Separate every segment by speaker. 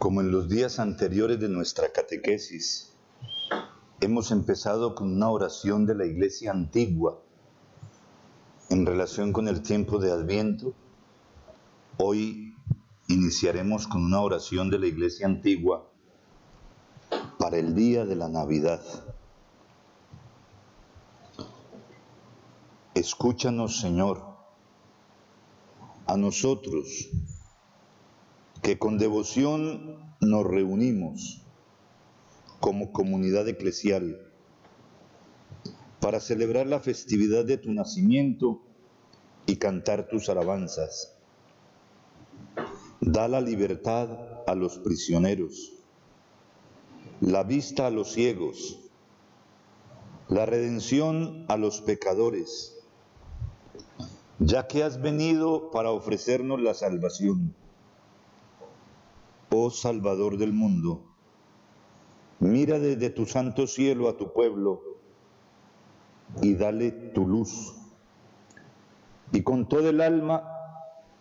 Speaker 1: Como en los días anteriores de nuestra catequesis, hemos empezado con una oración de la Iglesia antigua en relación con el tiempo de Adviento. Hoy iniciaremos con una oración de la Iglesia antigua para el día de la Navidad. Escúchanos, Señor, a nosotros, que con devoción nos reunimos como comunidad eclesial para celebrar la festividad de tu nacimiento y cantar tus alabanzas. Da la libertad a los prisioneros, la vista a los ciegos, la redención a los pecadores, ya que has venido para ofrecernos la salvación. Oh Salvador del mundo, mira desde tu santo cielo a tu pueblo y dale tu luz. Y con todo el alma,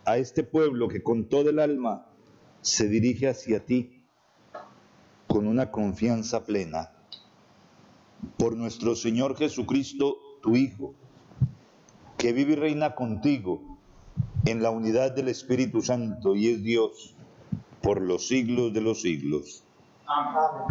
Speaker 1: a este pueblo que con todo el alma se dirige hacia ti, con una confianza plena. Por nuestro Señor Jesucristo, tu Hijo, que vive y reina contigo en la unidad del Espíritu Santo y es Dios por los siglos de los siglos. Amén.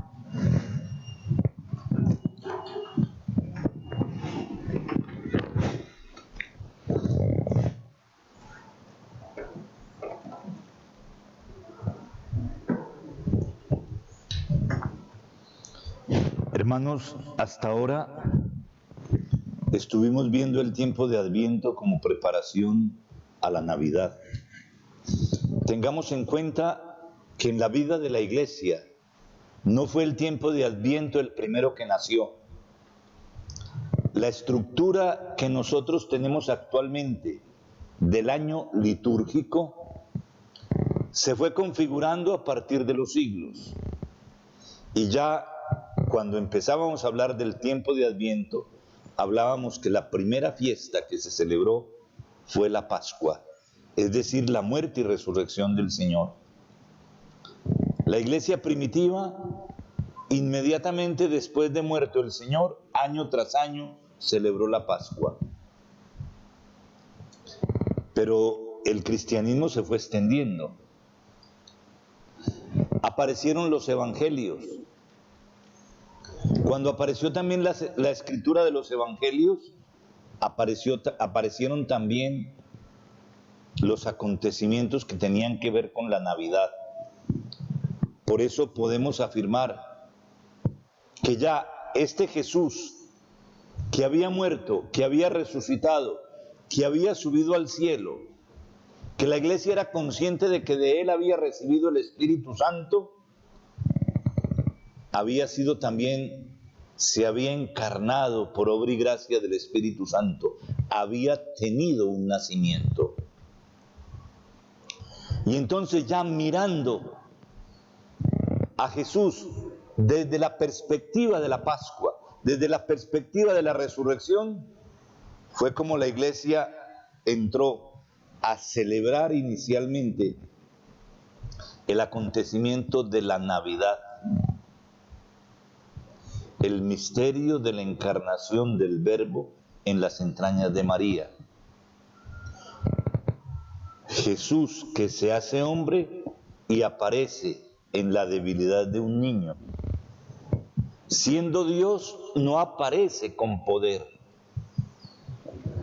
Speaker 1: Hermanos, hasta ahora estuvimos viendo el tiempo de Adviento como preparación a la Navidad. Tengamos en cuenta que en la vida de la Iglesia no fue el tiempo de Adviento el primero que nació. La estructura que nosotros tenemos actualmente del año litúrgico se fue configurando a partir de los siglos. Y ya cuando empezábamos a hablar del tiempo de Adviento, hablábamos que la primera fiesta que se celebró fue la Pascua, es decir, la muerte y resurrección del Señor. La Iglesia primitiva, inmediatamente después de muerto el Señor, año tras año, celebró la Pascua. Pero el cristianismo se fue extendiendo. Aparecieron los evangelios. Cuando apareció también la escritura de los evangelios, aparecieron también los acontecimientos que tenían que ver con la Navidad. Por eso podemos afirmar que ya este Jesús, que había muerto, que había resucitado, que había subido al cielo, que la Iglesia era consciente de que de él había recibido el Espíritu Santo, había sido también, se había encarnado por obra y gracia del Espíritu Santo, había tenido un nacimiento. Y entonces ya mirando a Jesús desde la perspectiva de la Pascua, desde la perspectiva de la resurrección, fue como la Iglesia entró a celebrar inicialmente el acontecimiento de la Navidad, el misterio de la encarnación del Verbo en las entrañas de María. Jesús que se hace hombre y aparece en la debilidad de un niño. Siendo Dios, no aparece con poder,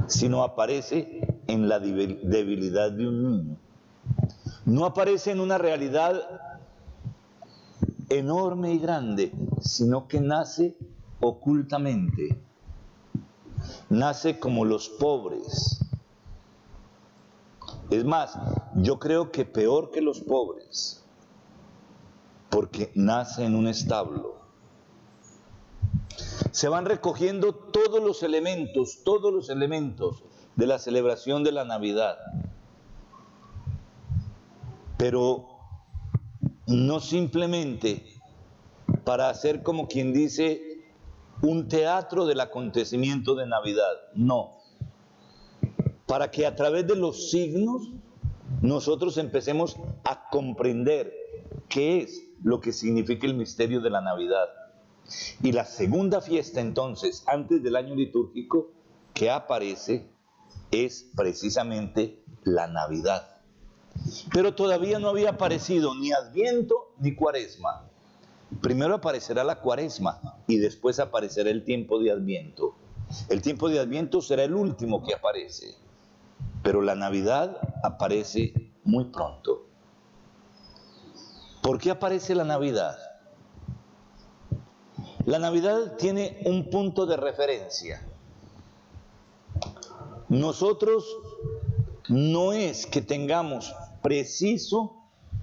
Speaker 1: sino aparece en la debilidad de un niño. No aparece en una realidad enorme y grande, sino que nace ocultamente. Nace como los pobres. Es más, yo creo que peor que los pobres, porque nace en un establo. Se van recogiendo todos los elementos de la celebración de la Navidad. Pero no simplemente para hacer, como quien dice, un teatro del acontecimiento de Navidad, no. Para que a través de los signos nosotros empecemos a comprender qué es lo que significa el misterio de la Navidad. Y la segunda fiesta entonces, antes del año litúrgico, que aparece es precisamente la Navidad. Pero todavía no había aparecido ni Adviento ni Cuaresma. Primero aparecerá la Cuaresma y después aparecerá el tiempo de Adviento. El tiempo de Adviento será el último que aparece, pero la Navidad aparece muy pronto. ¿Por qué aparece la Navidad? La Navidad tiene un punto de referencia. Nosotros no es que tengamos preciso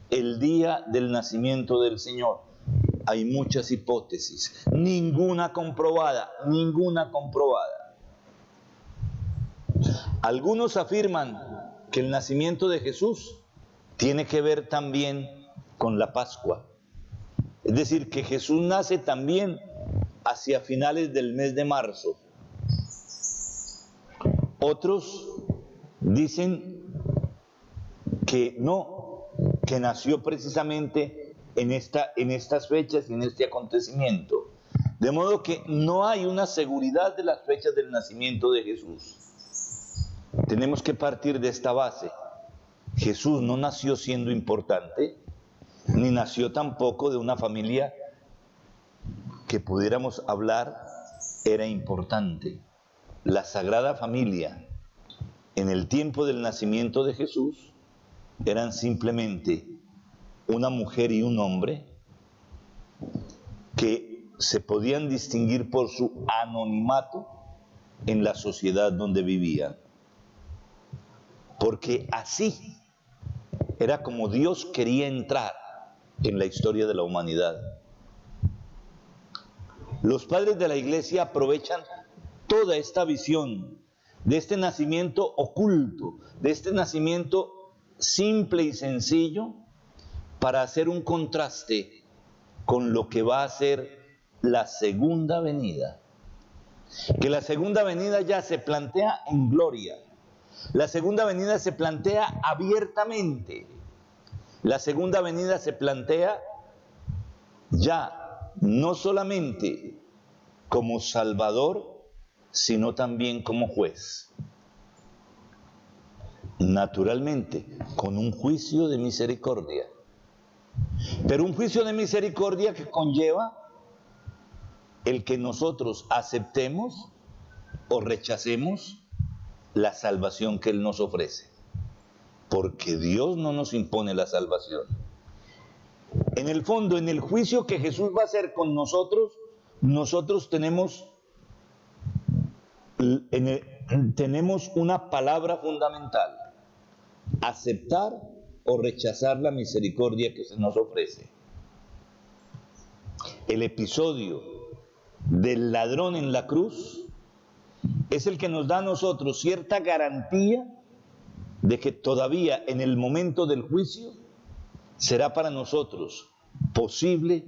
Speaker 1: el día del nacimiento del Señor. Hay muchas hipótesis, ninguna comprobada. Algunos afirman que el nacimiento de Jesús tiene que ver también con la Pascua. Es decir, que Jesús nace también hacia finales del mes de marzo. Otros dicen que no, que nació precisamente en estas fechas y en este acontecimiento. De modo que no hay una seguridad de las fechas del nacimiento de Jesús. Tenemos que partir de esta base. Jesús no nació siendo importante, ni nació tampoco de una familia que pudiéramos hablar era importante. La Sagrada Familia, en el tiempo del nacimiento de Jesús, eran simplemente una mujer y un hombre que se podían distinguir por su anonimato en la sociedad donde vivían. Porque así era como Dios quería entrar en la historia de la humanidad. Los padres de la Iglesia aprovechan toda esta visión de este nacimiento oculto, de este nacimiento simple y sencillo, para hacer un contraste con lo que va a ser la segunda venida. Que la segunda venida ya se plantea en gloria. La segunda venida se plantea abiertamente. La segunda venida se plantea ya no solamente como Salvador, sino también como juez. Naturalmente, con un juicio de misericordia. Pero un juicio de misericordia que conlleva el que nosotros aceptemos o rechacemos la salvación que Él nos ofrece. Porque Dios no nos impone la salvación. En el fondo, en el juicio que Jesús va a hacer con nosotros, nosotros tenemos una palabra fundamental: aceptar o rechazar la misericordia que se nos ofrece. El episodio del ladrón en la cruz es el que nos da a nosotros cierta garantía de que todavía en el momento del juicio será para nosotros posible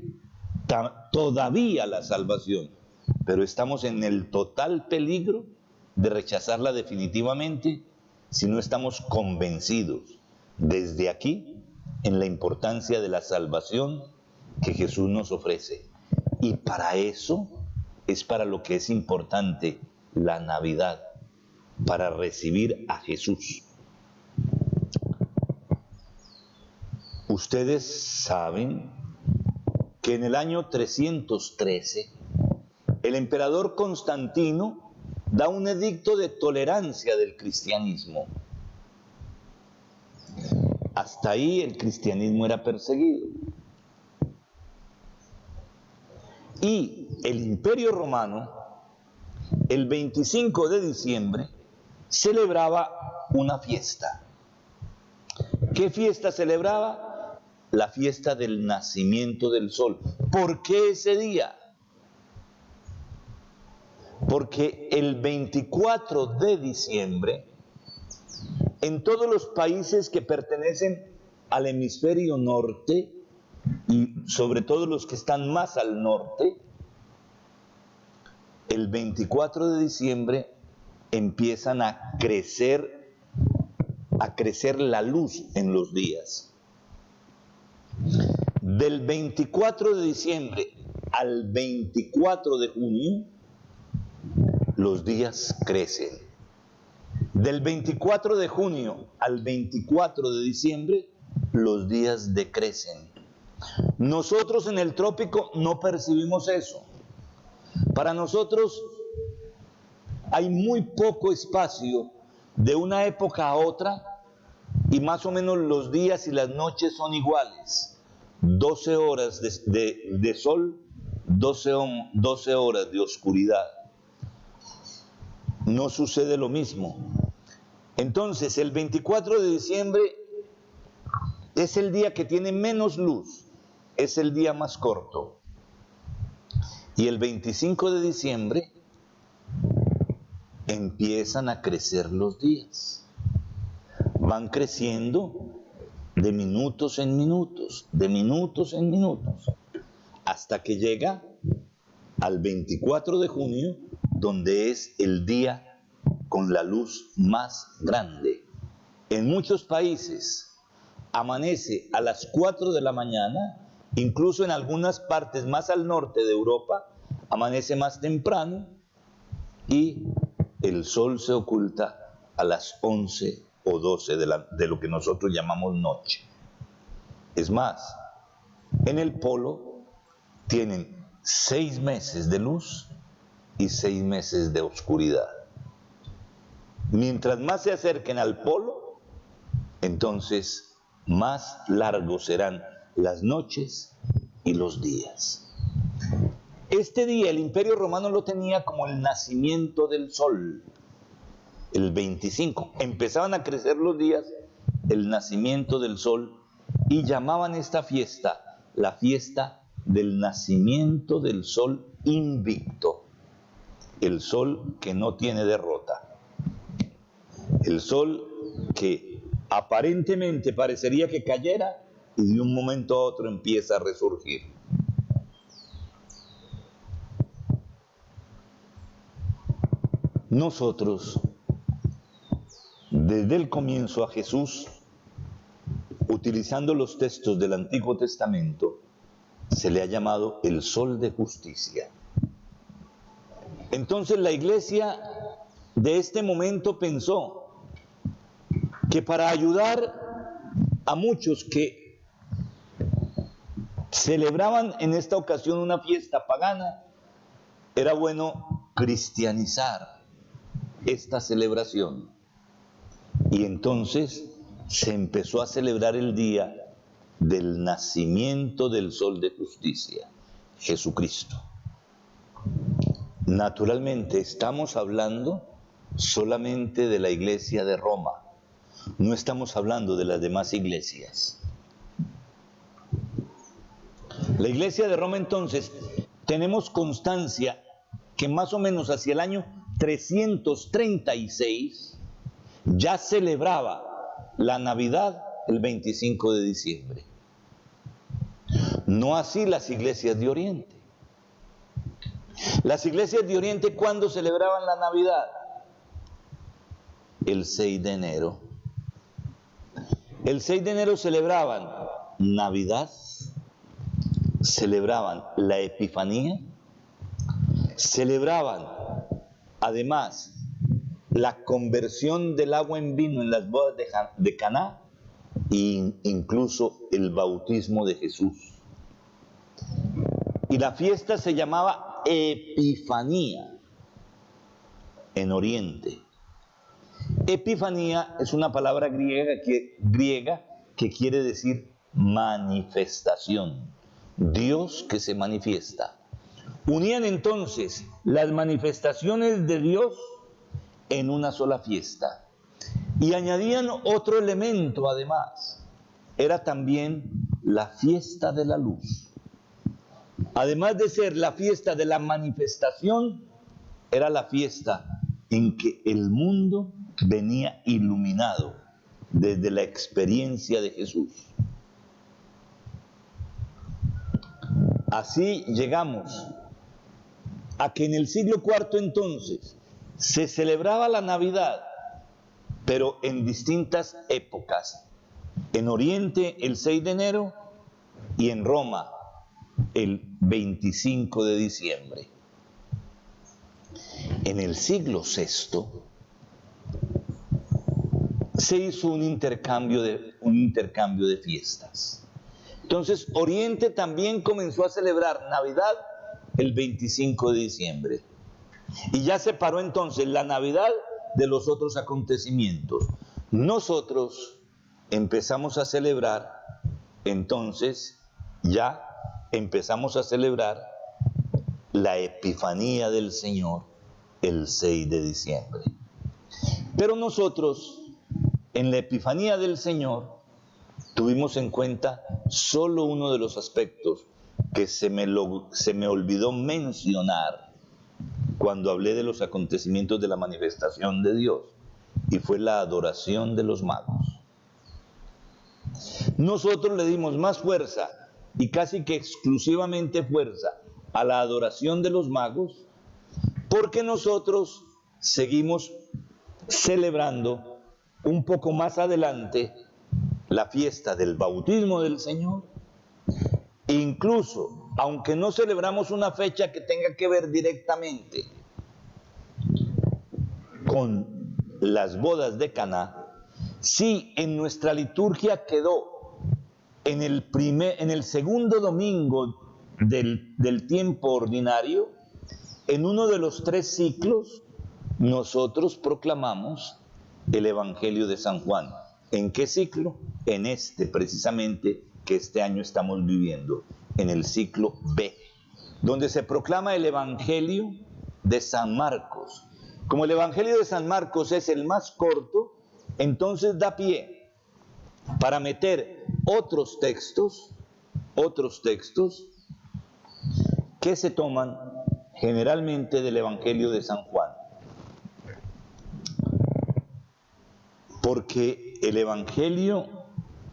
Speaker 1: todavía la salvación, pero estamos en el total peligro de rechazarla definitivamente si no estamos convencidos desde aquí en la importancia de la salvación que Jesús nos ofrece. Y para eso es para lo que es importante la Navidad, para recibir a Jesús. Ustedes saben que en el año 313 el emperador Constantino da un edicto de tolerancia del cristianismo. Hasta ahí el cristianismo era perseguido. Y el Imperio Romano, el 25 de diciembre, celebraba una fiesta. ¿Qué fiesta celebraba? La fiesta del nacimiento del sol. ¿Por qué ese día? Porque el 24 de diciembre, en todos los países que pertenecen al hemisferio norte, y sobre todo los que están más al norte, el 24 de diciembre empiezan a crecer la luz en los días. Del 24 de diciembre al 24 de junio, los días crecen. Del 24 de junio al 24 de diciembre, los días decrecen. Nosotros en el trópico no percibimos eso. Para nosotros hay muy poco espacio de una época a otra y más o menos los días y las noches son iguales. 12 horas de sol, 12 horas de oscuridad. No sucede lo mismo. Entonces, el 24 de diciembre es el día que tiene menos luz, es el día más corto. Y el 25 de diciembre empiezan a crecer los días. Van creciendo de minutos en minutos, de minutos en minutos, hasta que llega al 24 de junio, donde es el día con la luz más grande. En muchos países amanece a las 4 de la mañana, incluso en algunas partes más al norte de Europa, amanece más temprano y el sol se oculta a las 11 o 12 de lo que nosotros llamamos noche. Es más, en el polo tienen 6 meses de luz y 6 meses de oscuridad. Mientras más se acerquen al polo, entonces más largos serán las noches y los días. Este día el Imperio Romano lo tenía como el nacimiento del sol. El 25 empezaban a crecer los días, el nacimiento del sol, y llamaban esta fiesta la fiesta del nacimiento del sol invicto, el sol que no tiene derrota, el sol que aparentemente parecería que cayera y de un momento a otro empieza a resurgir. Nosotros, desde el comienzo a Jesús, utilizando los textos del Antiguo Testamento, se le ha llamado el sol de justicia. Entonces la iglesia de este momento pensó que para ayudar a muchos que celebraban en esta ocasión una fiesta pagana, era bueno cristianizar esta celebración. Y entonces se empezó a celebrar el día del nacimiento del sol de justicia, Jesucristo. Naturalmente estamos hablando solamente de la iglesia de Roma, no estamos hablando de las demás iglesias. La iglesia de Roma entonces, tenemos constancia que más o menos hacia el año 336 ya celebraba la Navidad el 25 de diciembre. No así las iglesias de Oriente. Las iglesias de Oriente, ¿cuándo celebraban la Navidad? El 6 de enero. El 6 de enero celebraban Navidad, celebraban la Epifanía, celebraban además la conversión del agua en vino en las bodas de Caná e incluso el bautismo de Jesús. Y la fiesta se llamaba Epifanía en Oriente. Epifanía es una palabra griega que quiere decir manifestación, Dios que se manifiesta. Unían entonces las manifestaciones de Dios en una sola fiesta y añadían otro elemento además, era también la fiesta de la luz. Además de ser la fiesta de la manifestación, era la fiesta en que el mundo venía iluminado desde la experiencia de Jesús. Así llegamos a que en el siglo IV entonces se celebraba la Navidad, pero en distintas épocas. En Oriente el 6 de enero y en Roma el 25 de diciembre. En el siglo VI se hizo un intercambio de fiestas. Entonces, Oriente también comenzó a celebrar Navidad el 25 de diciembre. Y ya separó entonces la Navidad de los otros acontecimientos. Nosotros empezamos a celebrar, entonces, ya empezamos a celebrar la Epifanía del Señor el 6 de diciembre. Pero nosotros, en la Epifanía del Señor, tuvimos en cuenta solo uno de los aspectos que se me olvidó mencionar cuando hablé de los acontecimientos de la manifestación de Dios, y fue la adoración de los magos. Nosotros le dimos más fuerza, y casi que exclusivamente fuerza, a la adoración de los magos, porque nosotros seguimos celebrando un poco más adelante la fiesta del bautismo del Señor. Incluso, aunque no celebramos una fecha que tenga que ver directamente con las bodas de Caná, sí en nuestra liturgia quedó en el segundo domingo del tiempo ordinario, en uno de los 3 ciclos, nosotros proclamamos el Evangelio de San Juan. ¿En qué ciclo? En este precisamente que este año estamos viviendo, en el ciclo B, donde se proclama el Evangelio de San Marcos. Como el Evangelio de San Marcos es el más corto, entonces da pie para meter otros textos que se toman generalmente del Evangelio de San Juan. Porque el Evangelio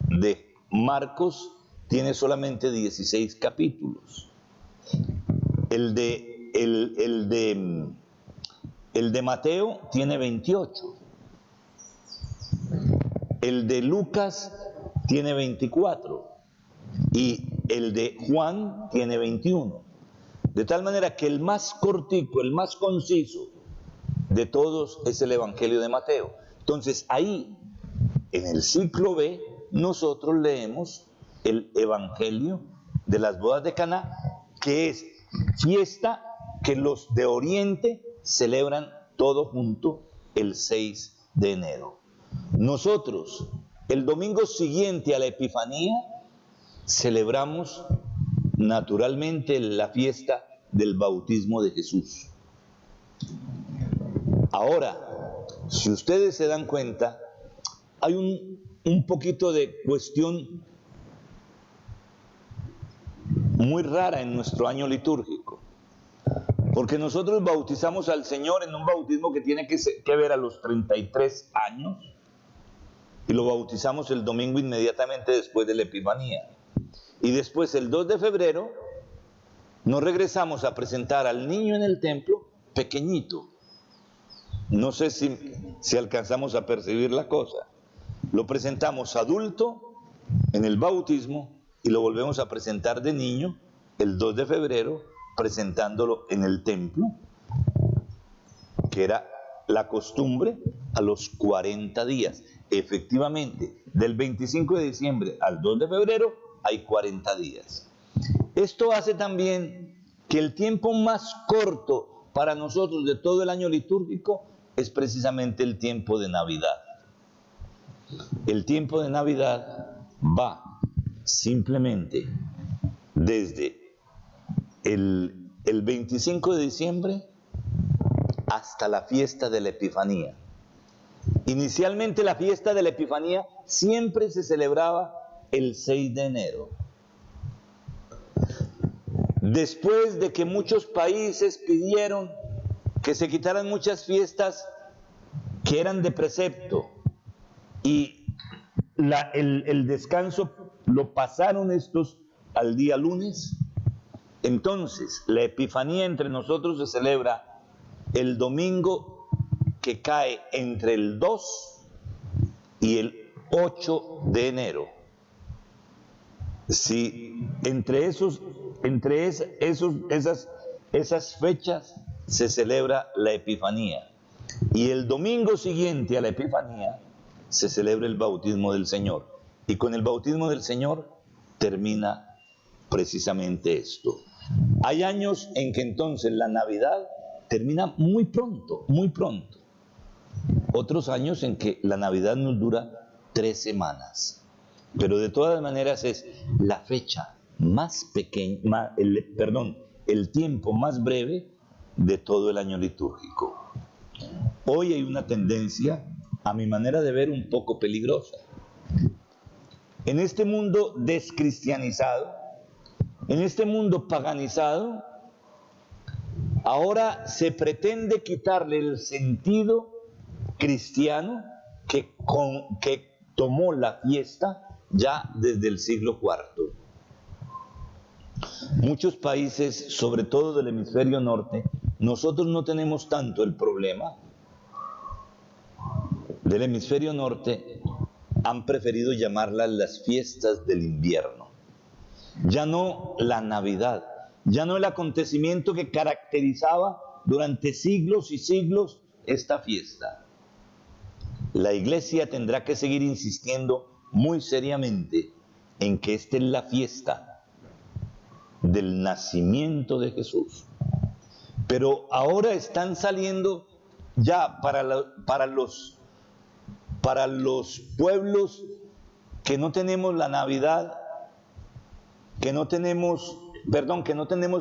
Speaker 1: de Marcos tiene solamente 16 capítulos. El de Mateo tiene 28. El de Lucas tiene 24. Y el de Juan tiene 21. De tal manera que el más cortico, el más conciso de todos es el Evangelio de Mateo. Entonces ahí, en el ciclo B, nosotros leemos el Evangelio de las bodas de Caná, que es fiesta que los de Oriente celebran todo junto el 6 de enero. Nosotros, el domingo siguiente a la Epifanía, celebramos naturalmente la fiesta del bautismo de Jesús. Ahora, si ustedes se dan cuenta, hay un poquito de cuestión muy rara en nuestro año litúrgico, porque nosotros bautizamos al Señor en un bautismo que tiene que ver a los 33 años, y lo bautizamos el domingo inmediatamente después de la Epifanía. Y después, el 2 de febrero, nos regresamos a presentar al niño en el templo pequeñito. No sé si alcanzamos a percibir la cosa. Lo presentamos adulto en el bautismo y lo volvemos a presentar de niño el 2 de febrero, presentándolo en el templo, que era la costumbre a los 40 días. Efectivamente, del 25 de diciembre al 2 de febrero hay 40 días. Esto hace también que el tiempo más corto para nosotros de todo el año litúrgico es precisamente el tiempo de Navidad. El tiempo de Navidad va simplemente desde el 25 de diciembre hasta la fiesta de la Epifanía. Inicialmente la fiesta de la Epifanía siempre se celebraba el 6 de enero. Después de que muchos países pidieron que se quitaran muchas fiestas que eran de precepto y el descanso lo pasaron estos al día lunes, entonces la Epifanía entre nosotros se celebra el domingo que cae entre el 2 y el 8 de enero. Si entre esas fechas se celebra la Epifanía y el domingo siguiente a la Epifanía se celebra el bautismo del Señor. Y con el bautismo del Señor termina precisamente esto. Hay años en que entonces la Navidad termina muy pronto, muy pronto. Otros años en que la Navidad nos dura 3 semanas. Pero de todas maneras es la fecha más pequeña, el tiempo más breve de todo el año litúrgico. Hoy hay una tendencia, a mi manera de ver, un poco peligrosa. En este mundo descristianizado, en este mundo paganizado, ahora se pretende quitarle el sentido cristiano que tomó la fiesta ya desde el siglo IV. Muchos países, sobre todo del hemisferio norte, nosotros no tenemos tanto el problema. Del hemisferio norte han preferido llamarlas las fiestas del invierno. Ya no la Navidad, ya no el acontecimiento que caracterizaba durante siglos y siglos esta fiesta. La Iglesia tendrá que seguir insistiendo muy seriamente en que esta es la fiesta del nacimiento de Jesús. Pero ahora están saliendo ya para los pueblos que no tenemos la Navidad, que no tenemos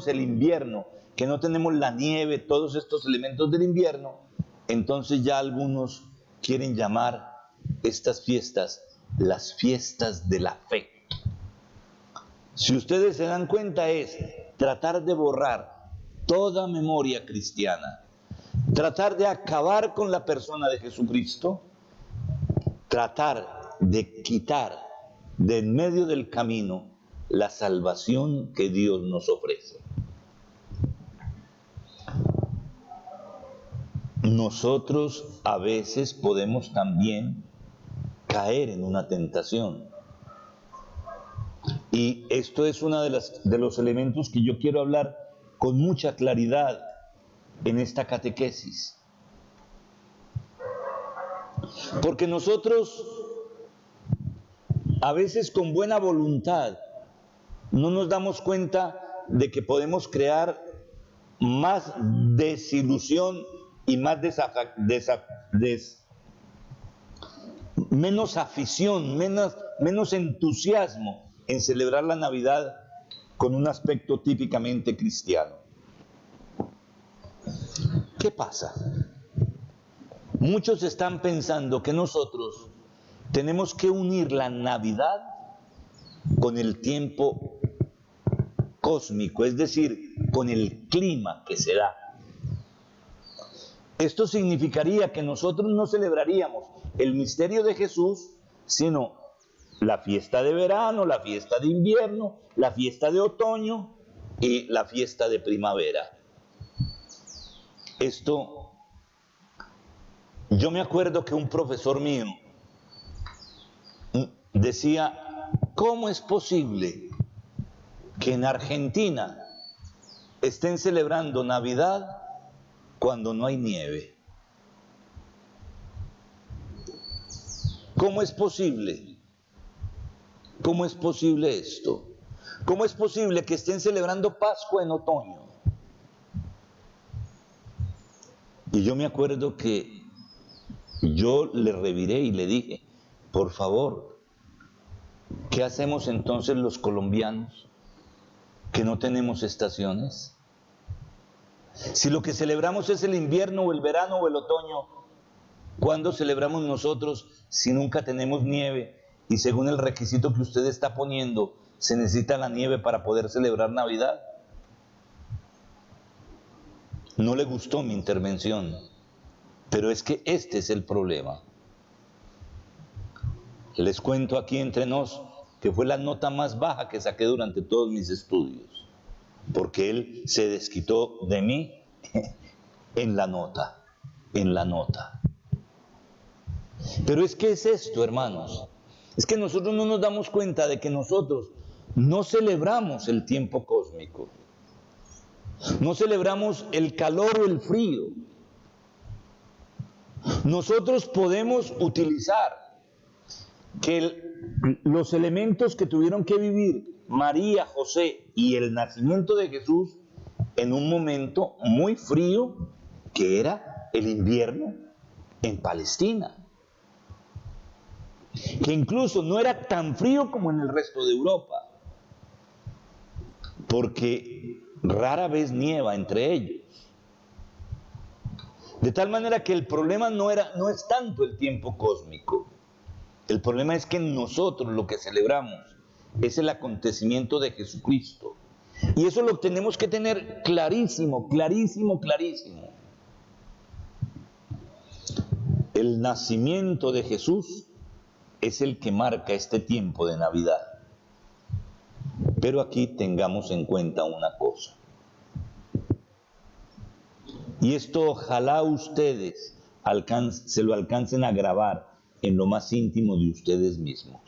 Speaker 1: el invierno, que no tenemos la nieve, todos estos elementos del invierno, entonces ya algunos quieren llamar estas fiestas las fiestas del afecto. Si ustedes se dan cuenta, es tratar de borrar toda memoria cristiana, tratar de acabar con la persona de Jesucristo, tratar de quitar de en medio del camino la salvación que Dios nos ofrece. Nosotros a veces podemos también caer en una tentación. Y esto es uno de los elementos que yo quiero hablar con mucha claridad en esta catequesis. Porque nosotros, a veces con buena voluntad, no nos damos cuenta de que podemos crear más desilusión y más menos afición, menos entusiasmo en celebrar la Navidad con un aspecto típicamente cristiano. ¿Qué pasa? Muchos están pensando que nosotros tenemos que unir la Navidad con el tiempo cósmico, es decir, con el clima que se da. Esto significaría que nosotros no celebraríamos el misterio de Jesús, sino la fiesta de verano, la fiesta de invierno, la fiesta de otoño y la fiesta de primavera. Esto, yo me acuerdo que un profesor mío decía, ¿cómo es posible que en Argentina estén celebrando Navidad cuando no hay nieve? ¿Cómo es posible? ¿Cómo es posible esto? ¿Cómo es posible que estén celebrando Pascua en otoño? Y yo me acuerdo que yo le reviré y le dije, por favor, ¿qué hacemos entonces los colombianos que no tenemos estaciones? Si lo que celebramos es el invierno o el verano o el otoño, ¿cuándo celebramos nosotros si nunca tenemos nieve? Y según el requisito que usted está poniendo, ¿se necesita la nieve para poder celebrar Navidad? No le gustó mi intervención, pero es que este es el problema. Les cuento aquí entre nos que fue la nota más baja que saqué durante todos mis estudios, porque él se desquitó de mí en la nota. Pero es que es esto, hermanos. Es que nosotros no nos damos cuenta de que nosotros no celebramos el tiempo cósmico, no celebramos el calor o el frío. Nosotros podemos utilizar los elementos que tuvieron que vivir María, José y el nacimiento de Jesús en un momento muy frío, que era el invierno en Palestina, que incluso no era tan frío como en el resto de Europa, porque rara vez nieva entre ellos. De tal manera que el problema no es tanto el tiempo cósmico. El problema es que nosotros lo que celebramos es el acontecimiento de Jesucristo. Y eso lo tenemos que tener clarísimo, clarísimo, clarísimo. El nacimiento de Jesús es el que marca este tiempo de Navidad. Pero aquí tengamos en cuenta una cosa. Y esto ojalá ustedes se lo alcancen a grabar en lo más íntimo de ustedes mismos.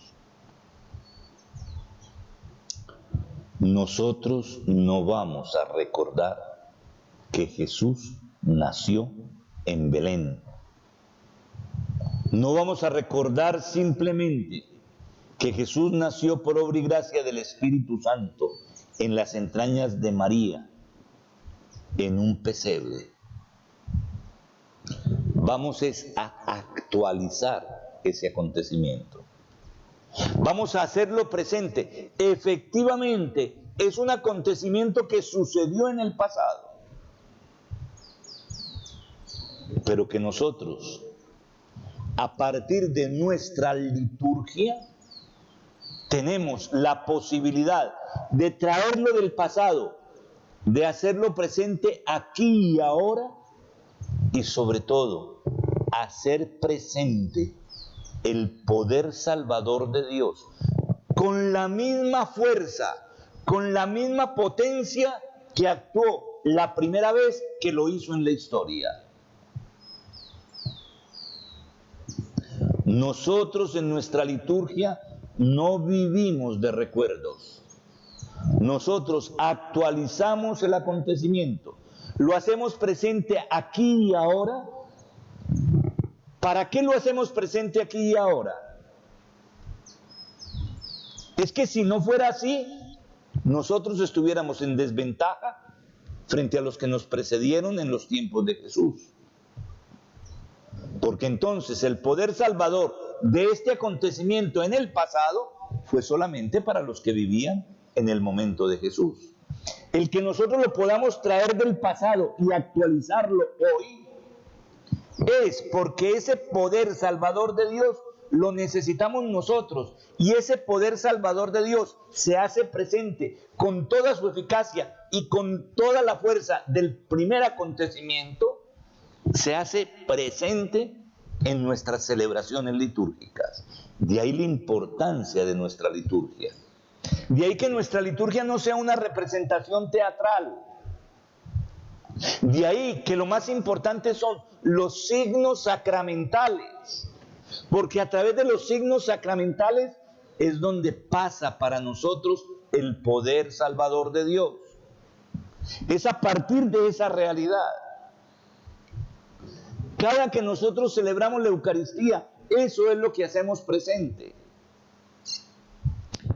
Speaker 1: Nosotros no vamos a recordar que Jesús nació en Belén. No vamos a recordar simplemente que Jesús nació por obra y gracia del Espíritu Santo en las entrañas de María, en un pesebre. Vamos a actualizar ese acontecimiento. Vamos a hacerlo presente. Efectivamente, es un acontecimiento que sucedió en el pasado, pero que nosotros, a partir de nuestra liturgia, tenemos la posibilidad de traerlo del pasado, de hacerlo presente aquí y ahora, y sobre todo, hacer presente el poder salvador de Dios con la misma fuerza, con la misma potencia que actuó la primera vez que lo hizo en la historia. Nosotros en nuestra liturgia no vivimos de recuerdos. Nosotros actualizamos el acontecimiento, lo hacemos presente aquí y ahora. ¿Para qué lo hacemos presente aquí y ahora? Es que si no fuera así, nosotros estuviéramos en desventaja frente a los que nos precedieron en los tiempos de Jesús. Porque entonces el poder salvador de este acontecimiento en el pasado fue solamente para los que vivían en el momento de Jesús. El que nosotros lo podamos traer del pasado y actualizarlo hoy es porque ese poder salvador de Dios lo necesitamos nosotros, y ese poder salvador de Dios se hace presente con toda su eficacia y con toda la fuerza del primer acontecimiento, se hace presente en nuestras celebraciones litúrgicas. De ahí la importancia de nuestra liturgia. De ahí que nuestra liturgia no sea una representación teatral. De ahí que lo más importante son los signos sacramentales, porque a través de los signos sacramentales es donde pasa para nosotros el poder salvador de Dios. Es a partir de esa realidad. Cada que nosotros celebramos la Eucaristía, eso es lo que hacemos presente.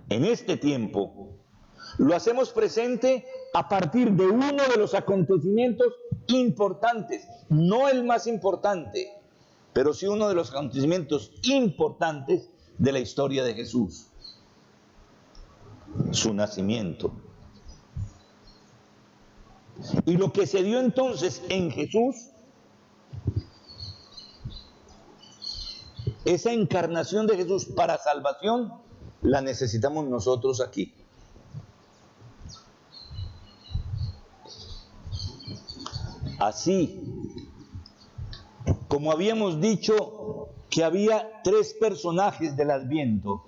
Speaker 1: En este tiempo, lo hacemos presente a partir de uno de los acontecimientos importantes, no el más importante, pero sí uno de los acontecimientos importantes de la historia de Jesús: su nacimiento. Y lo que se dio entonces en Jesús, esa encarnación de Jesús para salvación, la necesitamos nosotros aquí. Así como habíamos dicho que había 3 personajes del Adviento,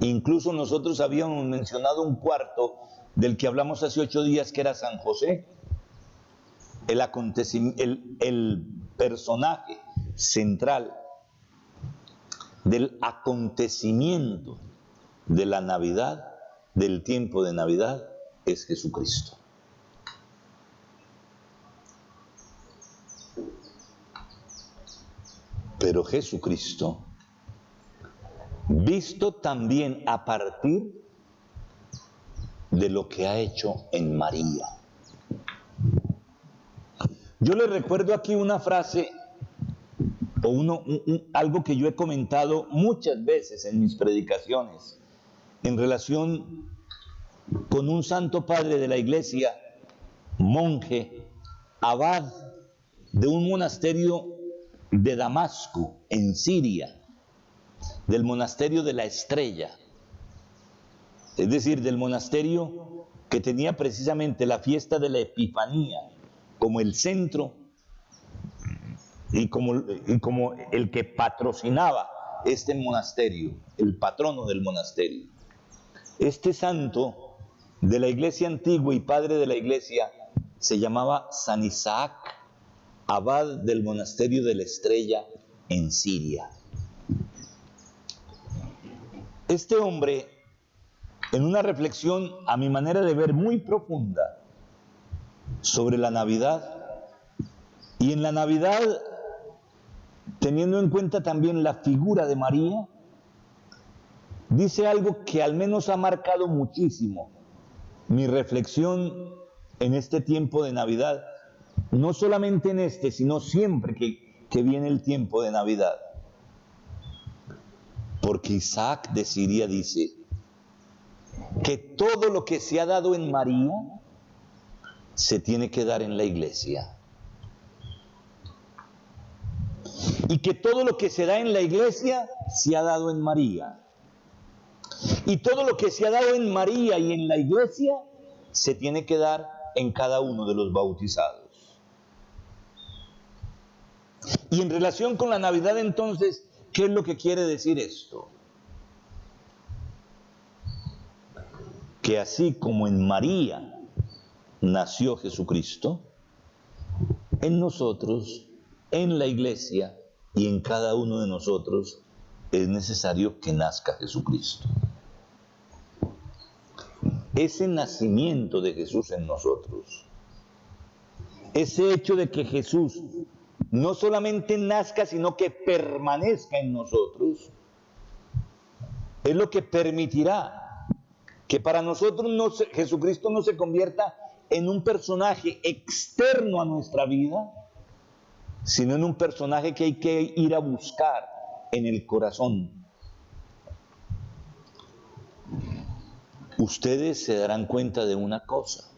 Speaker 1: incluso nosotros habíamos mencionado un cuarto del que hablamos hace 8 días, que era San José, el personaje central del acontecimiento de la Navidad, del tiempo de Navidad, es Jesucristo. Pero Jesucristo, visto también a partir de lo que ha hecho en María. Yo le recuerdo aquí una frase o algo que yo he comentado muchas veces en mis predicaciones en relación con un santo padre de la iglesia, monje, abad de un monasterio de Damasco, en Siria, del monasterio de la Estrella, es decir, del monasterio que tenía precisamente la fiesta de la Epifanía como el centro y como el que patrocinaba este monasterio, el patrono del monasterio. Este santo de la iglesia antigua y padre de la iglesia se llamaba San Isaac, abad del monasterio de la Estrella en Siria. Este hombre, en una reflexión a mi manera de ver muy profunda sobre la Navidad, y en la Navidad teniendo en cuenta también la figura de María, dice algo que al menos ha marcado muchísimo mi reflexión en este tiempo de Navidad, no solamente en este, sino siempre que viene el tiempo de Navidad. Porque Isaac de Siria dice que todo lo que se ha dado en María se tiene que dar en la iglesia. Y que todo lo que se da en la iglesia se ha dado en María. Y todo lo que se ha dado en María y en la iglesia se tiene que dar en cada uno de los bautizados. Y en relación con la Navidad, entonces, ¿qué es lo que quiere decir esto? Que así como en María nació Jesucristo, en nosotros, en la iglesia y en cada uno de nosotros es necesario que nazca Jesucristo. Ese nacimiento de Jesús en nosotros, ese hecho de que Jesús no solamente nazca, sino que permanezca en nosotros, es lo que permitirá que para nosotros Jesucristo no se convierta en un personaje externo a nuestra vida, sino en un personaje que hay que ir a buscar en el corazón. Ustedes se darán cuenta de una cosa.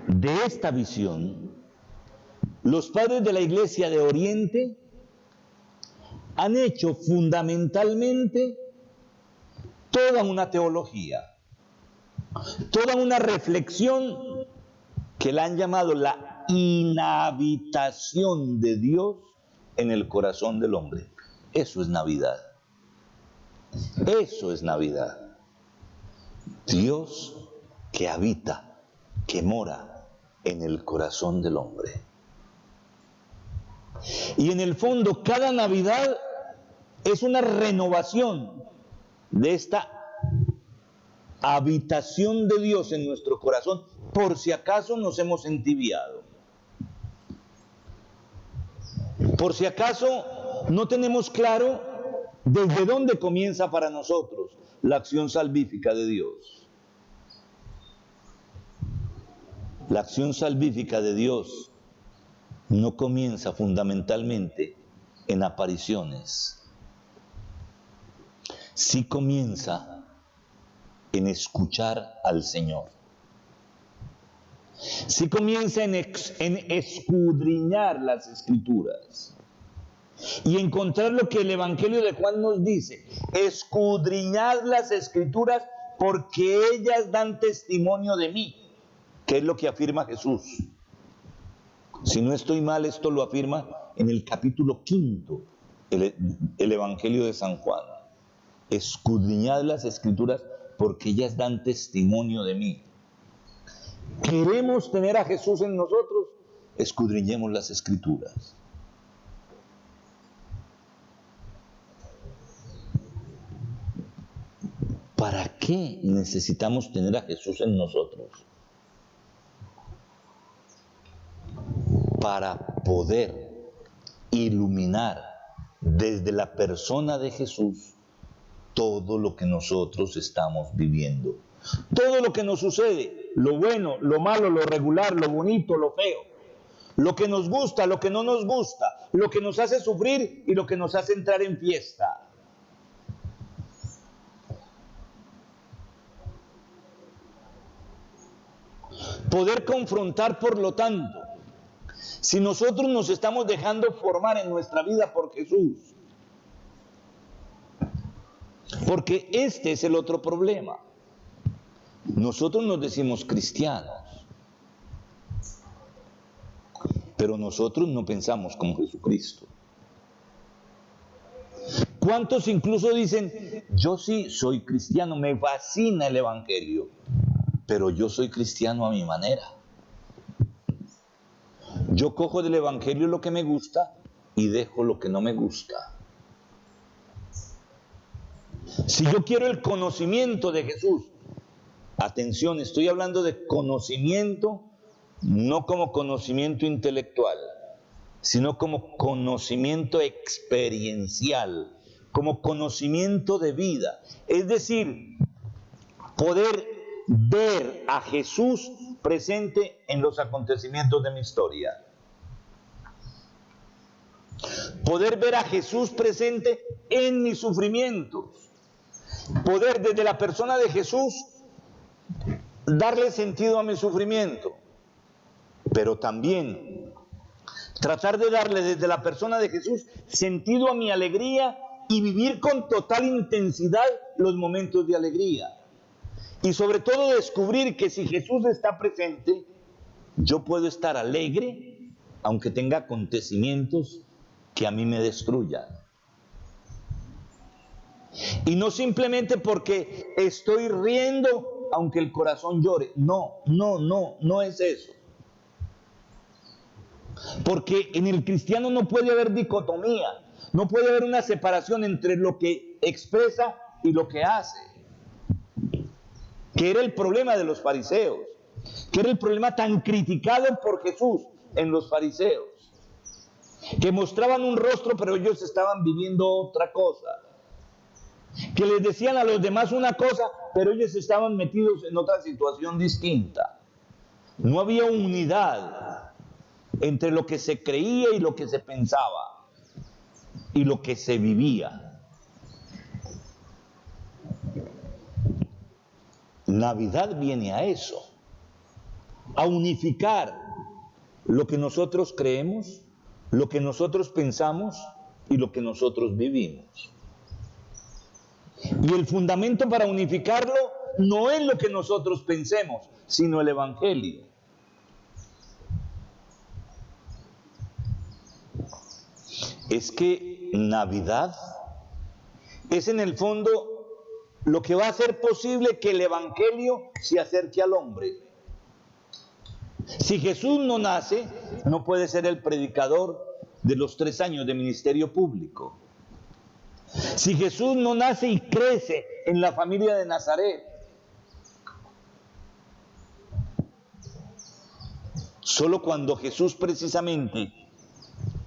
Speaker 1: De esta visión, los padres de la Iglesia de Oriente han hecho fundamentalmente toda una teología, toda una reflexión que la han llamado la inhabitación de Dios en el corazón del hombre. Eso es Navidad. Eso es Navidad. Dios que habita, que mora en el corazón del hombre. Y en el fondo, cada Navidad es una renovación de esta habitación de Dios en nuestro corazón, por si acaso nos hemos entibiado. Por si acaso no tenemos claro desde dónde comienza para nosotros la acción salvífica de Dios. La acción salvífica de Dios no comienza fundamentalmente en apariciones. Sí comienza en escuchar al Señor. Sí comienza en escudriñar las Escrituras y encontrar lo que el Evangelio de Juan nos dice: escudriñad las Escrituras porque ellas dan testimonio de mí, que es lo que afirma Jesús. Si no estoy mal, esto lo afirma en el capítulo 5, el Evangelio de San Juan. Escudriñad las Escrituras porque ellas dan testimonio de mí. ¿Queremos tener a Jesús en nosotros? Escudriñemos las Escrituras. ¿Para qué necesitamos tener a Jesús en nosotros? Para poder iluminar desde la persona de Jesús todo lo que nosotros estamos viviendo. Todo lo que nos sucede, lo bueno, lo malo, lo regular, lo bonito, lo feo. Lo que nos gusta, lo que no nos gusta, lo que nos hace sufrir y lo que nos hace entrar en fiesta. Poder confrontar, por lo tanto, si nosotros nos estamos dejando formar en nuestra vida por Jesús. Porque este es el otro problema. Nosotros nos decimos cristianos, pero nosotros no pensamos como Jesucristo. ¿Cuántos incluso dicen, yo sí soy cristiano, me fascina el Evangelio, pero yo soy cristiano a mi manera? Yo cojo del Evangelio lo que me gusta y dejo lo que no me gusta. Si yo quiero el conocimiento de Jesús, atención, estoy hablando de conocimiento, no como conocimiento intelectual, sino como conocimiento experiencial, como conocimiento de vida. Es decir, poder ver a Jesús presente en los acontecimientos de mi historia. Poder ver a Jesús presente en mis sufrimientos. Poder desde la persona de Jesús darle sentido a mi sufrimiento. Pero también tratar de darle desde la persona de Jesús sentido a mi alegría y vivir con total intensidad los momentos de alegría. Y sobre todo descubrir que si Jesús está presente, yo puedo estar alegre aunque tenga acontecimientos que a mí me destruyan. Y no simplemente porque estoy riendo aunque el corazón llore. No es eso. Porque en el cristiano no puede haber dicotomía, no puede haber una separación entre lo que expresa y lo que hace. Que era el problema de los fariseos, que era el problema tan criticado por Jesús en los fariseos, que mostraban un rostro pero ellos estaban viviendo otra cosa, que les decían a los demás una cosa pero ellos estaban metidos en otra situación distinta. No había unidad entre lo que se creía y lo que se pensaba y lo que se vivía. Navidad viene a eso, a unificar lo que nosotros creemos, lo que nosotros pensamos y lo que nosotros vivimos. Y el fundamento para unificarlo no es lo que nosotros pensemos, sino el Evangelio. Es que Navidad es en el fondo lo que va a hacer posible que el Evangelio se acerque al hombre. Si Jesús no nace, no puede ser el predicador de los 3 años de ministerio público. Si Jesús no nace y crece en la familia de Nazaret, solo cuando Jesús precisamente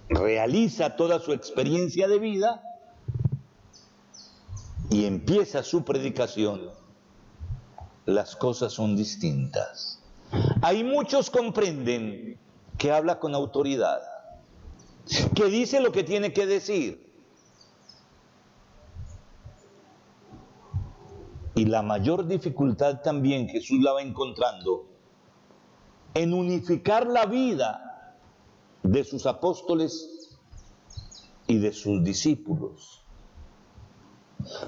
Speaker 1: realiza toda su experiencia de vida y empieza su predicación, las cosas son distintas. Hay muchos comprenden que habla con autoridad, que dice lo que tiene que decir. Y la mayor dificultad también Jesús la va encontrando en unificar la vida de sus apóstoles y de sus discípulos.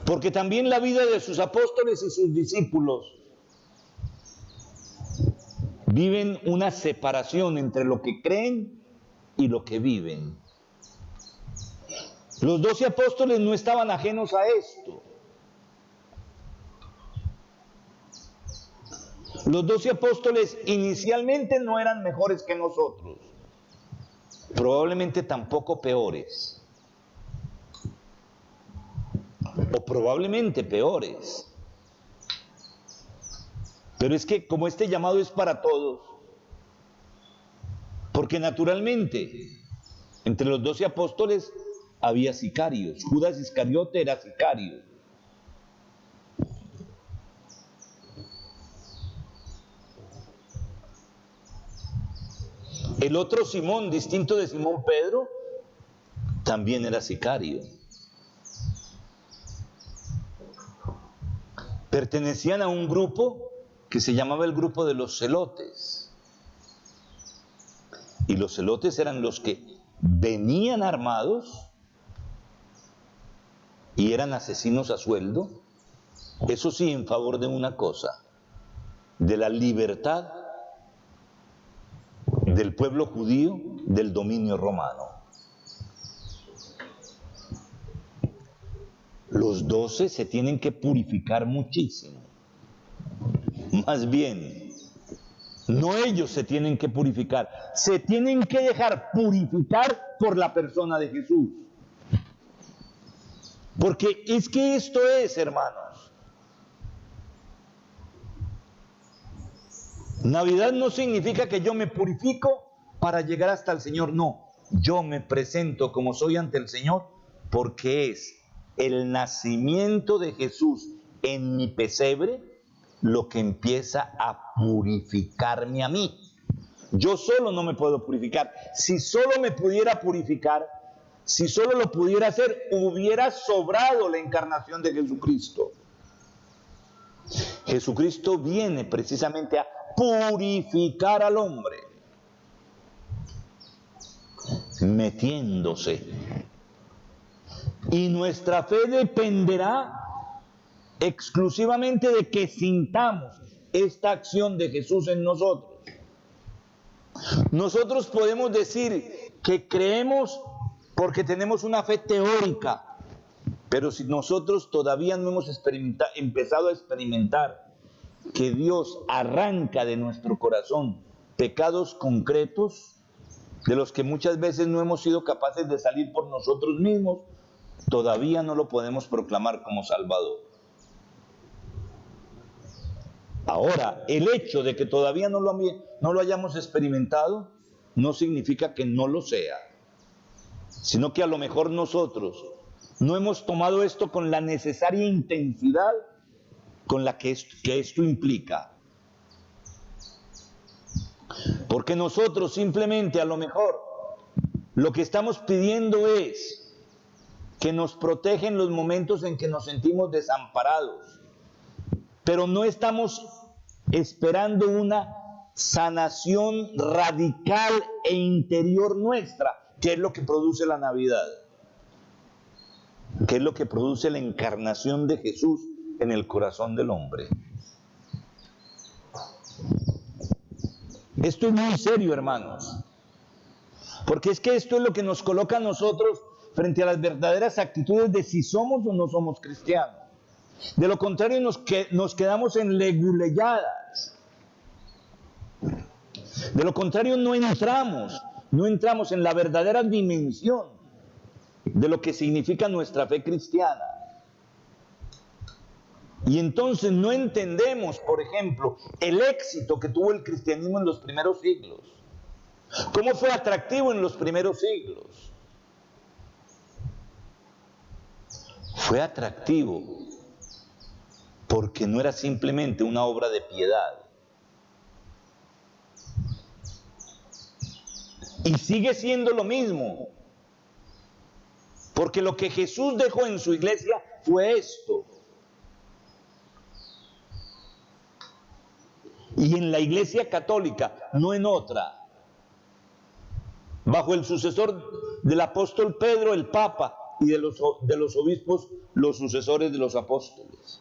Speaker 1: Porque también la vida de sus apóstoles y sus discípulos viven una separación entre lo que creen y lo que viven. Los 12 apóstoles no estaban ajenos a esto. Los 12 apóstoles inicialmente no eran mejores que nosotros, probablemente tampoco peores, o probablemente peores. Pero es que como este llamado es para todos, porque naturalmente entre los 12 apóstoles había sicarios. Judas Iscariote era sicario. El otro Simón, distinto de Simón Pedro, también era sicario. Pertenecían a un grupo que se llamaba el grupo de los celotes. Y los celotes eran los que venían armados y eran asesinos a sueldo. Eso sí, en favor de una cosa, de la libertad del pueblo judío del dominio romano. Los 12 se tienen que purificar muchísimo. Más bien, no ellos se tienen que purificar, se tienen que dejar purificar por la persona de Jesús. Porque es que esto es, hermanos. Navidad no significa que yo me purifico para llegar hasta el Señor, no. Yo me presento como soy ante el Señor porque es el nacimiento de Jesús en mi pesebre lo que empieza a purificarme a mí. Yo solo no me puedo purificar. Si solo me pudiera purificar, si solo lo pudiera hacer, hubiera sobrado la encarnación de Jesucristo. Jesucristo viene precisamente a purificar al hombre, metiéndose. Y nuestra fe dependerá exclusivamente de que sintamos esta acción de Jesús en nosotros. Nosotros podemos decir que creemos porque tenemos una fe teórica, pero si nosotros todavía no hemos empezado a experimentar que Dios arranca de nuestro corazón pecados concretos, de los que muchas veces no hemos sido capaces de salir por nosotros mismos, todavía no lo podemos proclamar como Salvador. Ahora, el hecho de que todavía no lo hayamos experimentado no significa que no lo sea, sino que a lo mejor nosotros no hemos tomado esto con la necesaria intensidad con la que esto implica. Porque nosotros simplemente a lo mejor lo que estamos pidiendo es que nos proteja en los momentos en que nos sentimos desamparados, pero no estamos esperando una sanación radical e interior nuestra, que es lo que produce la Navidad, que es lo que produce la encarnación de Jesús en el corazón del hombre. Esto es muy serio, hermanos, porque es que esto es lo que nos coloca a nosotros frente a las verdaderas actitudes de si somos o no somos cristianos. De lo contrario nos quedamos en leguleyadas. De lo contrario no entramos en la verdadera dimensión de lo que significa nuestra fe cristiana. Y entonces no entendemos, por ejemplo, el éxito que tuvo el cristianismo en los primeros siglos. ¿Cómo fue atractivo en los primeros siglos? Fue atractivo porque no era simplemente una obra de piedad. Y sigue siendo lo mismo. Porque lo que Jesús dejó en su iglesia fue esto. Y en la iglesia católica, no en otra. Bajo el sucesor del apóstol Pedro, el Papa, y de los obispos, los sucesores de los apóstoles.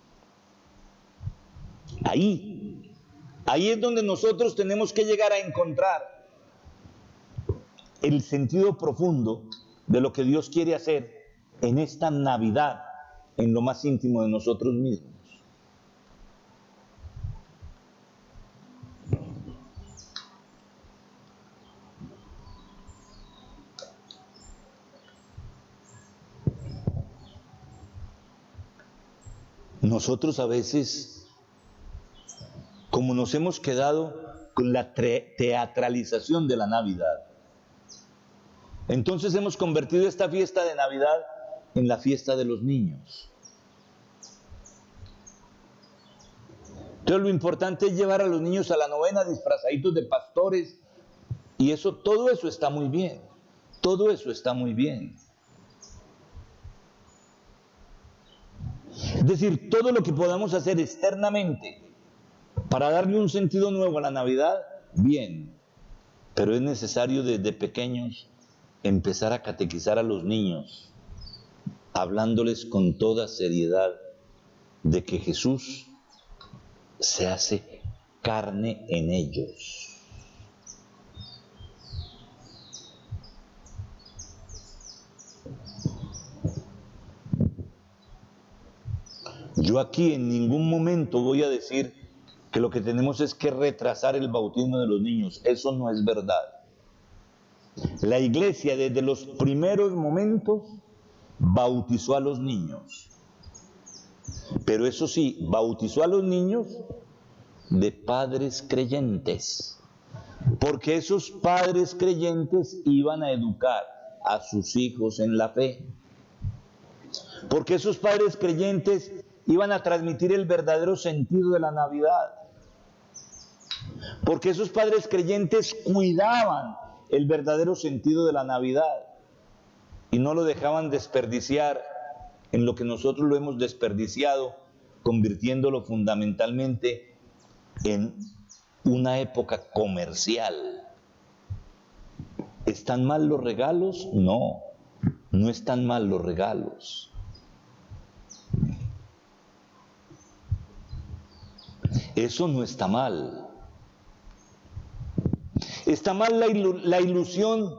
Speaker 1: Ahí es donde nosotros tenemos que llegar a encontrar el sentido profundo de lo que Dios quiere hacer en esta Navidad, en lo más íntimo de nosotros mismos. Nosotros a veces como nos hemos quedado con la teatralización de la Navidad. Entonces hemos convertido esta fiesta de Navidad en la fiesta de los niños. Entonces lo importante es llevar a los niños a la novena disfrazaditos de pastores, y eso, todo eso está muy bien. Todo eso está muy bien. Es decir, todo lo que podamos hacer externamente para darle un sentido nuevo a la Navidad, bien. Pero es necesario desde pequeños empezar a catequizar a los niños, hablándoles con toda seriedad de que Jesús se hace carne en ellos. Yo aquí en ningún momento voy a decir que lo que tenemos es que retrasar el bautismo de los niños. Eso no es verdad. La iglesia desde los primeros momentos bautizó a los niños. Pero eso sí, bautizó a los niños de padres creyentes. Porque esos padres creyentes iban a educar a sus hijos en la fe. Porque esos padres creyentes iban a transmitir el verdadero sentido de la Navidad. Porque esos padres creyentes cuidaban el verdadero sentido de la Navidad y no lo dejaban desperdiciar en lo que nosotros lo hemos desperdiciado, convirtiéndolo fundamentalmente en una época comercial. ¿Están mal los regalos? No, no están mal los regalos. Eso no está mal. Está mal la ilusión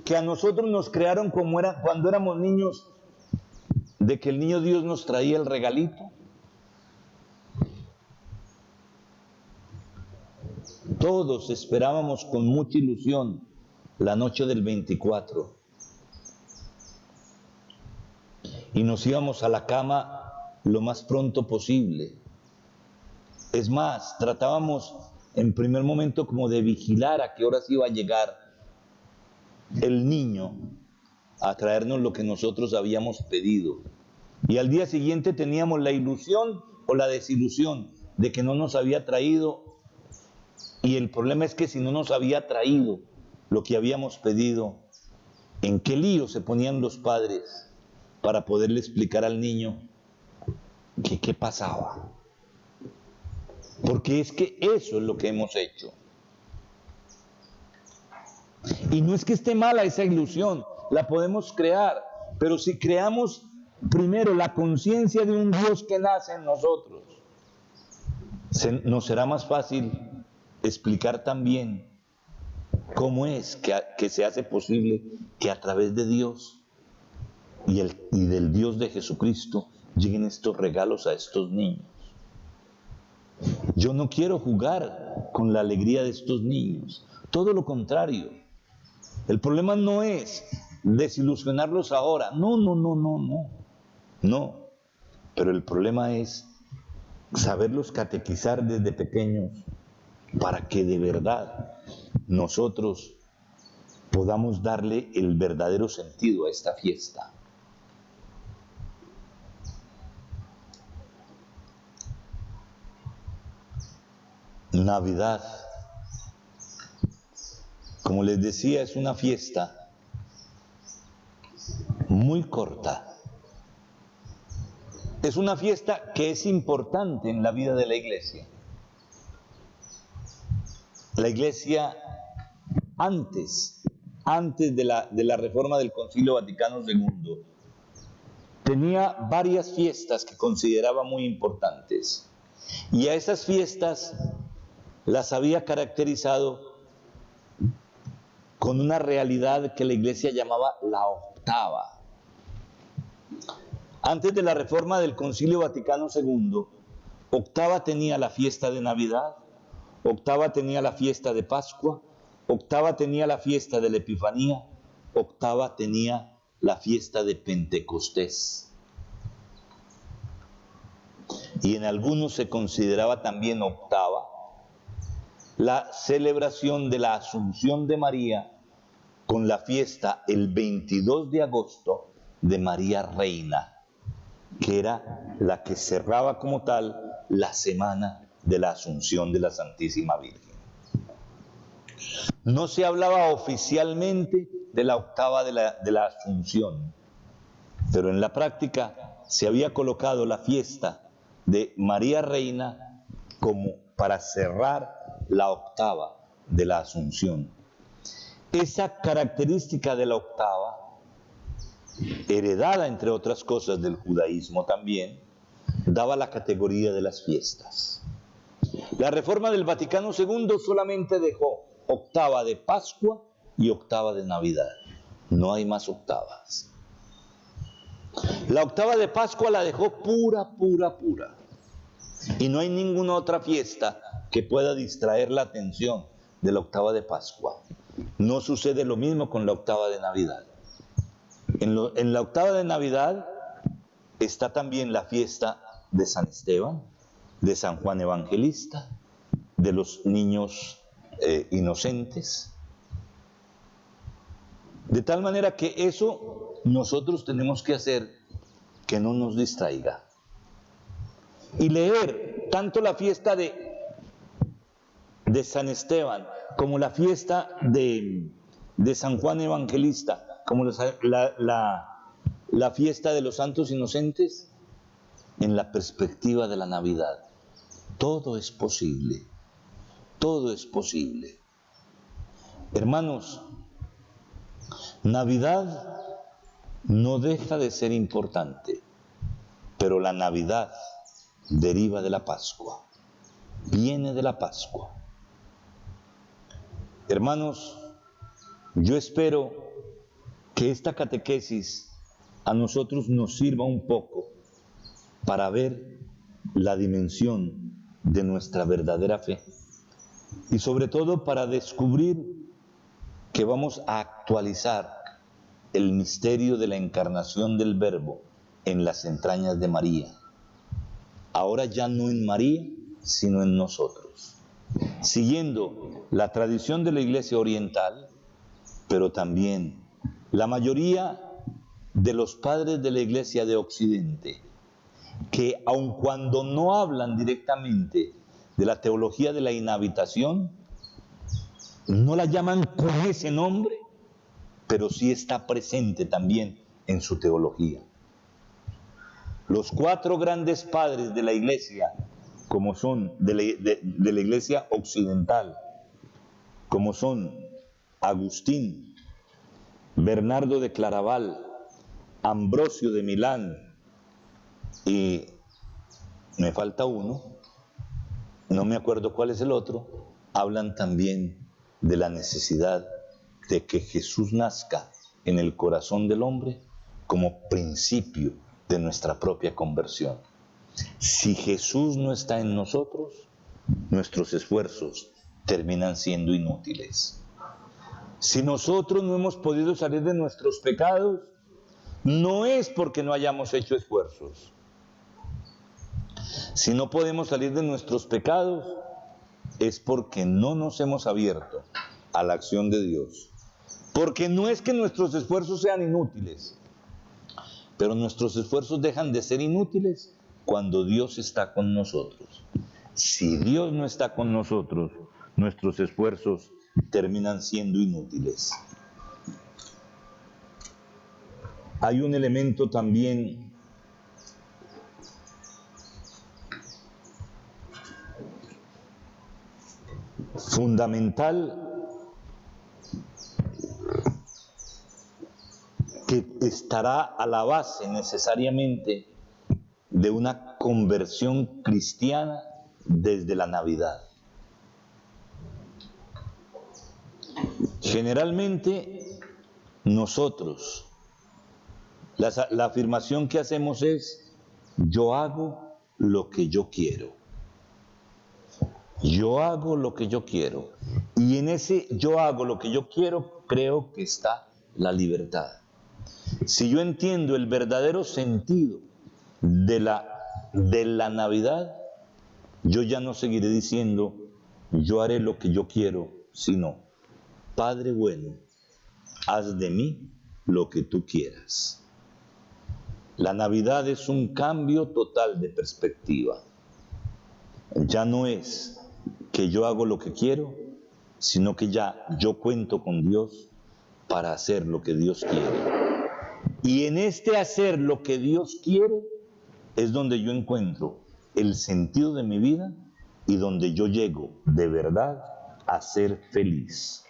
Speaker 1: que a nosotros nos crearon cuando éramos niños, de que el niño Dios nos traía el regalito. Todos esperábamos con mucha ilusión la noche del 24 y nos íbamos a la cama lo más pronto posible. Es más, tratábamos en primer momento como de vigilar a qué horas iba a llegar el niño a traernos lo que nosotros habíamos pedido. Y al día siguiente teníamos la ilusión o la desilusión de que no nos había traído. Y el problema es que si no nos había traído lo que habíamos pedido, ¿en qué lío se ponían los padres para poderle explicar al niño que qué pasaba? Porque es que eso es lo que hemos hecho. Y no es que esté mala esa ilusión, la podemos crear, pero si creamos primero la conciencia de un Dios que nace en nosotros, nos será más fácil explicar también cómo es que se hace posible que a través de Dios y del Dios de Jesucristo lleguen estos regalos a estos niños. Yo no quiero jugar con la alegría de estos niños, todo lo contrario. El problema no es desilusionarlos ahora, no. Pero el problema es saberlos catequizar desde pequeños para que de verdad nosotros podamos darle el verdadero sentido a esta fiesta. Navidad, como les decía, es una fiesta muy corta. Es una fiesta que es importante en la vida de la iglesia. La iglesia antes de la reforma del Concilio Vaticano II, tenía varias fiestas que consideraba muy importantes. Y a esas fiestas las había caracterizado con una realidad que la iglesia llamaba la octava. Antes de la reforma del Concilio Vaticano II, octava tenía la fiesta de Navidad, octava tenía la fiesta de Pascua, octava tenía la fiesta de la Epifanía, octava tenía la fiesta de Pentecostés. y en algunos se consideraba también octava, la celebración de la Asunción de María con la fiesta el 22 de agosto de María Reina, que era la que cerraba como tal la semana de la Asunción de la Santísima Virgen. No se hablaba oficialmente de la octava de la Asunción, pero en la práctica se había colocado la fiesta de María Reina como para cerrar la octava de la Asunción. Esa característica de la octava, heredada entre otras cosas del judaísmo también, daba la categoría de las fiestas. La reforma del Vaticano II solamente dejó octava de Pascua y octava de Navidad. No hay más octavas. La octava de Pascua la dejó pura. Y no hay ninguna otra fiesta que pueda distraer la atención de la octava de Pascua. No sucede lo mismo con la octava de Navidad. En la octava de Navidad está también la fiesta de San Esteban, de San Juan Evangelista, de los niños inocentes. De tal manera que eso nosotros tenemos que hacer que no nos distraiga. Y leer tanto la fiesta de San Esteban como la fiesta de San Juan Evangelista, como la fiesta de los santos inocentes, en la perspectiva de la Navidad. Todo es posible. Todo es posible. Hermanos, Navidad no deja de ser importante, pero la Navidad deriva de la Pascua, viene de la Pascua. Hermanos, yo espero que esta catequesis a nosotros nos sirva un poco para ver la dimensión de nuestra verdadera fe y sobre todo para descubrir que vamos a actualizar el misterio de la encarnación del Verbo en las entrañas de María. Ahora ya no en María, sino en nosotros, siguiendo la tradición de la Iglesia oriental, pero también la mayoría de los padres de la Iglesia de Occidente, que aun cuando no hablan directamente de la teología de la inhabitación, no la llaman con ese nombre, pero sí está presente también en su teología. Los cuatro grandes padres de la Iglesia, como son de la Iglesia occidental, como son Agustín, Bernardo de Claraval, Ambrosio de Milán y me falta uno, no me acuerdo cuál es el otro, hablan también de la necesidad de que Jesús nazca en el corazón del hombre como principio de nuestra propia conversión. Si Jesús no está en nosotros, nuestros esfuerzos terminan siendo inútiles. Si nosotros no hemos podido salir de nuestros pecados, no es porque no hayamos hecho esfuerzos. Si no podemos salir de nuestros pecados, es porque no nos hemos abierto a la acción de Dios. Porque no es que nuestros esfuerzos sean inútiles, pero nuestros esfuerzos dejan de ser inútiles cuando Dios está con nosotros. Si Dios no está con nosotros, nuestros esfuerzos terminan siendo inútiles. Hay un elemento también fundamental que estará a la base necesariamente de una conversión cristiana desde la Navidad. Generalmente nosotros, la afirmación que hacemos es: yo hago lo que yo quiero. Yo hago lo que yo quiero. Y en ese yo hago lo que yo quiero, creo que está la libertad. Si yo entiendo el verdadero sentido de la de la Navidad, yo ya no seguiré diciendo, yo haré lo que yo quiero, sino, Padre bueno, haz de mí lo que tú quieras. La Navidad es un cambio total de perspectiva. Ya no es que yo hago lo que quiero, sino que ya yo cuento con Dios para hacer lo que Dios quiere. Y en este hacer lo que Dios quiere es donde yo encuentro el sentido de mi vida y donde yo llego de verdad a ser feliz.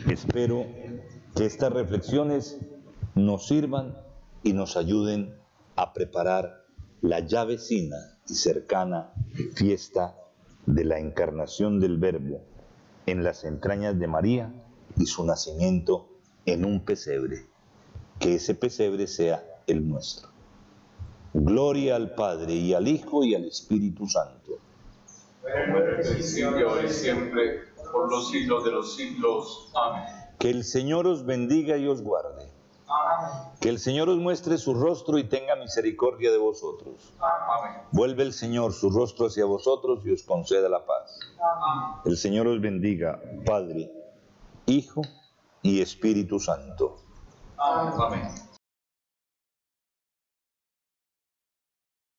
Speaker 1: Espero que estas reflexiones nos sirvan y nos ayuden a preparar la ya vecina y cercana fiesta de la encarnación del Verbo en las entrañas de María y su nacimiento en un pesebre. Que ese pesebre sea el nuestro. Gloria al Padre, y al Hijo, y al Espíritu Santo.
Speaker 2: Como en el principio y siempre, por los siglos de los siglos. Amén.
Speaker 1: Que el Señor os bendiga y os guarde.
Speaker 2: Amén.
Speaker 1: Que el Señor os muestre su rostro y tenga misericordia de vosotros.
Speaker 2: Amén.
Speaker 1: Vuelve el Señor su rostro hacia vosotros y os conceda la paz.
Speaker 2: Amén.
Speaker 1: El Señor os bendiga, Padre, Hijo y Espíritu Santo.
Speaker 2: Amén.